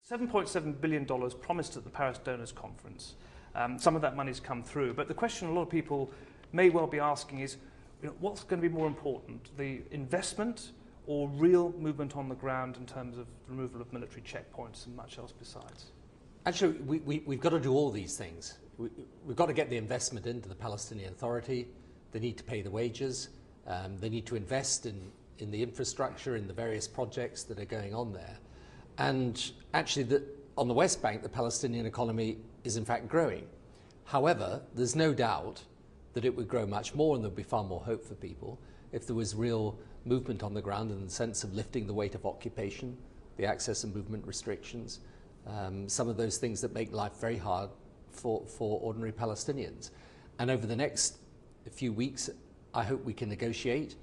$7.7 billion promised at the Paris Donors Conference. Some of that money's come through, but the question a lot of people may well be asking is, what's going to be more important, the investment or real movement on the ground in terms of the removal of military checkpoints and much else besides? Actually, we've got to do all these things. We've got to get the investment into the Palestinian Authority. They need to pay the wages. They need to invest in the infrastructure, in the various projects that are going on there. And actually, on the West Bank, the Palestinian economy is in fact growing. However, there's no doubt that it would grow much more, and there'd be far more hope for people if there was real movement on the ground in the sense of lifting the weight of occupation, the access and movement restrictions, some of those things that make life very hard for ordinary Palestinians. And over the next few weeks, I hope we can negotiate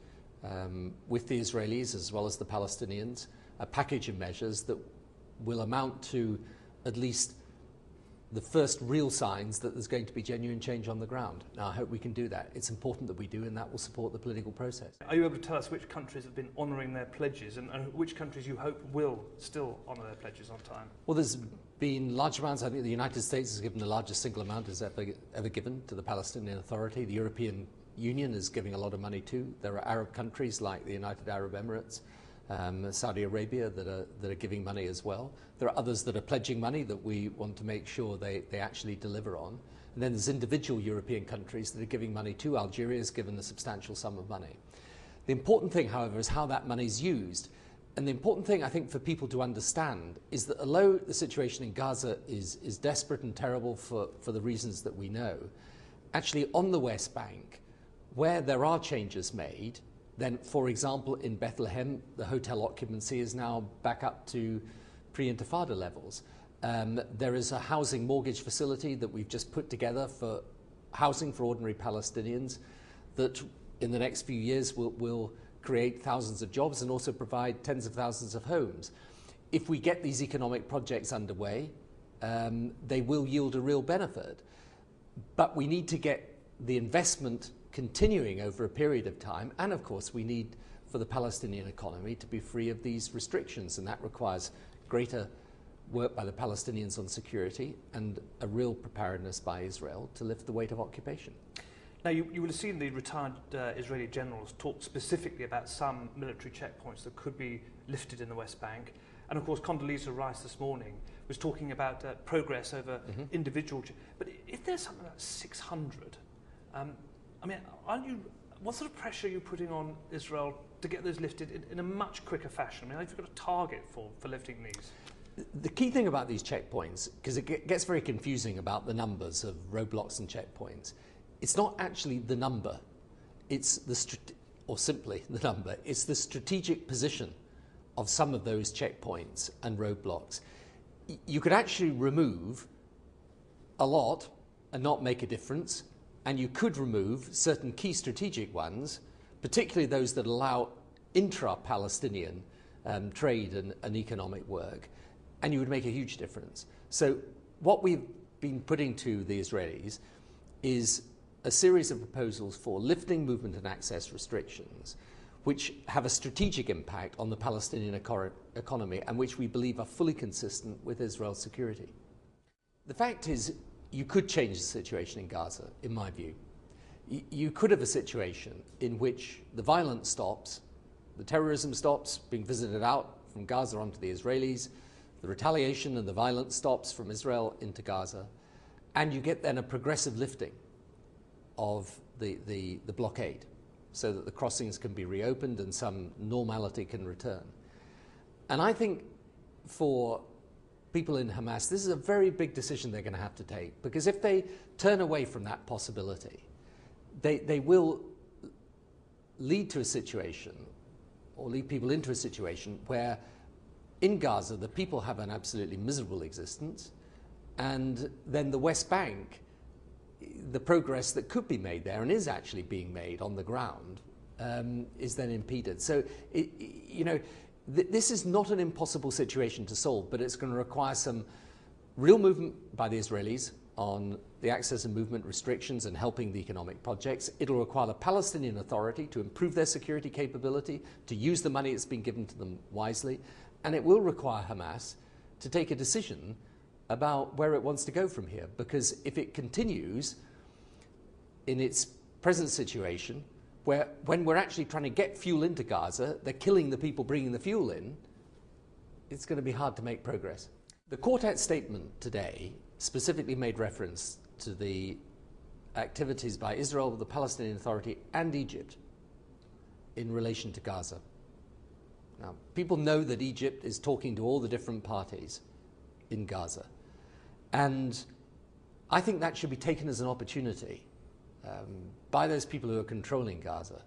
with the Israelis as well as the Palestinians a package of measures that will amount to at least the first real signs that there's going to be genuine change on the ground. Now, I hope we can do that. It's important that we do, and that will support the political process. Are you able to tell us which countries have been honouring their pledges and which countries you hope will still honour their pledges on time? Well, there's been large amounts. I think the United States has given the largest single amount it's ever given to the Palestinian Authority. The European Union is giving a lot of money too. There are Arab countries like the United Arab Emirates, Saudi Arabia that are giving money as well. There are others that are pledging money that we want to make sure they actually deliver on. And then there's individual European countries that are giving money too. Algeria has given a substantial sum of money. The important thing, however, is how that money is used. And the important thing, I think, for people to understand is that although the situation in Gaza is desperate and terrible for the reasons that we know, actually on the West Bank, where there are changes made, then, for example, in Bethlehem, the hotel occupancy is now back up to pre-Intifada levels. There is a housing mortgage facility that we've just put together for housing for ordinary Palestinians that in the next few years will create thousands of jobs and also provide tens of thousands of homes. If we get these economic projects underway, they will yield a real benefit. But we need to get the investment continuing over a period of time, and of course we need for the Palestinian economy to be free of these restrictions, and that requires greater work by the Palestinians on security and a real preparedness by Israel to lift the weight of occupation. Now, you will have seen the retired Israeli generals talk specifically about some military checkpoints that could be lifted in the West Bank. And of course, Condoleezza Rice this morning was talking about progress over individual. But if there's something like 600, I mean, what sort of pressure are you putting on Israel to get those lifted in a much quicker fashion? I mean, have you got a target for lifting these? The key thing about these checkpoints, because it gets very confusing about the numbers of roadblocks and checkpoints, it's not actually the number, it's simply the number, it's the strategic position of some of those checkpoints and roadblocks. You could actually remove a lot and not make a difference, and you could remove certain key strategic ones, particularly those that allow intra-Palestinian trade and economic work, and you would make a huge difference. So what we've been putting to the Israelis is a series of proposals for lifting movement and access restrictions, which have a strategic impact on the Palestinian economy and which we believe are fully consistent with Israel's security. The fact is, you could change the situation in Gaza, in my view. You could have a situation in which the violence stops, the terrorism stops being visited out from Gaza onto the Israelis, the retaliation and the violence stops from Israel into Gaza, and you get then a progressive lifting of the blockade so that the crossings can be reopened and some normality can return. And I think for people in Hamas, this is a very big decision they're going to have to take, because if they turn away from that possibility, they will lead to a situation, or lead people into a situation, where in Gaza the people have an absolutely miserable existence, and then the West Bank, the progress that could be made there and is actually being made on the ground, is then impeded. So, this is not an impossible situation to solve, but it's going to require some real movement by the Israelis on the access and movement restrictions and helping the economic projects. It'll require the Palestinian Authority to improve their security capability, to use the money that's been given to them wisely, and it will require Hamas to take a decision about where it wants to go from here. Because if it continues in its present situation, where when we're actually trying to get fuel into Gaza, they're killing the people bringing the fuel in, it's going to be hard to make progress. The quartet statement today specifically made reference to the activities by Israel, the Palestinian Authority, and Egypt in relation to Gaza. Now, people know that Egypt is talking to all the different parties in Gaza. And I think that should be taken as an opportunity by those people who are controlling Gaza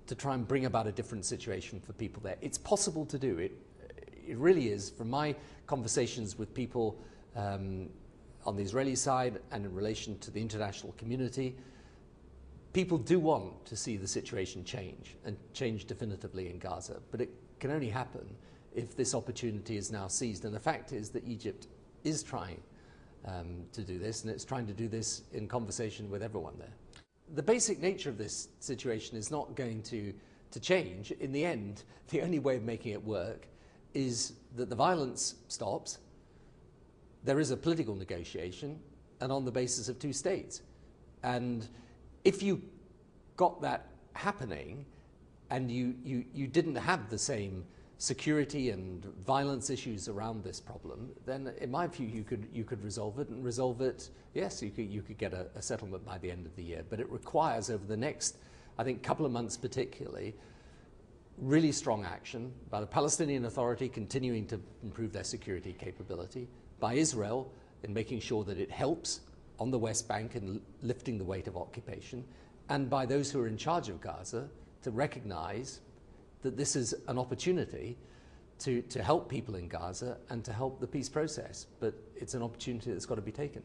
to try and bring about a different situation for people there. It's possible to do. It really is. From my conversations with people on the Israeli side and in relation to the international community, people do want to see the situation change, and change definitively in Gaza. But it can only happen if this opportunity is now seized. And the fact is that Egypt is trying to do this, and it's trying to do this in conversation with everyone there. The basic nature of this situation is not going to change. In the end, the only way of making it work is that the violence stops, there is a political negotiation, and on the basis of two states. And if you got that happening and you didn't have the same security and violence issues around this problem, then in my view you could resolve it, and resolve it, yes, you could get a settlement by the end of the year. But it requires, over the next, I think, couple of months particularly, really strong action by the Palestinian Authority continuing to improve their security capability, by Israel in making sure that it helps on the West Bank and lifting the weight of occupation, and by those who are in charge of Gaza to recognize that this is an opportunity to help people in Gaza and to help the peace process. But it's an opportunity that's got to be taken.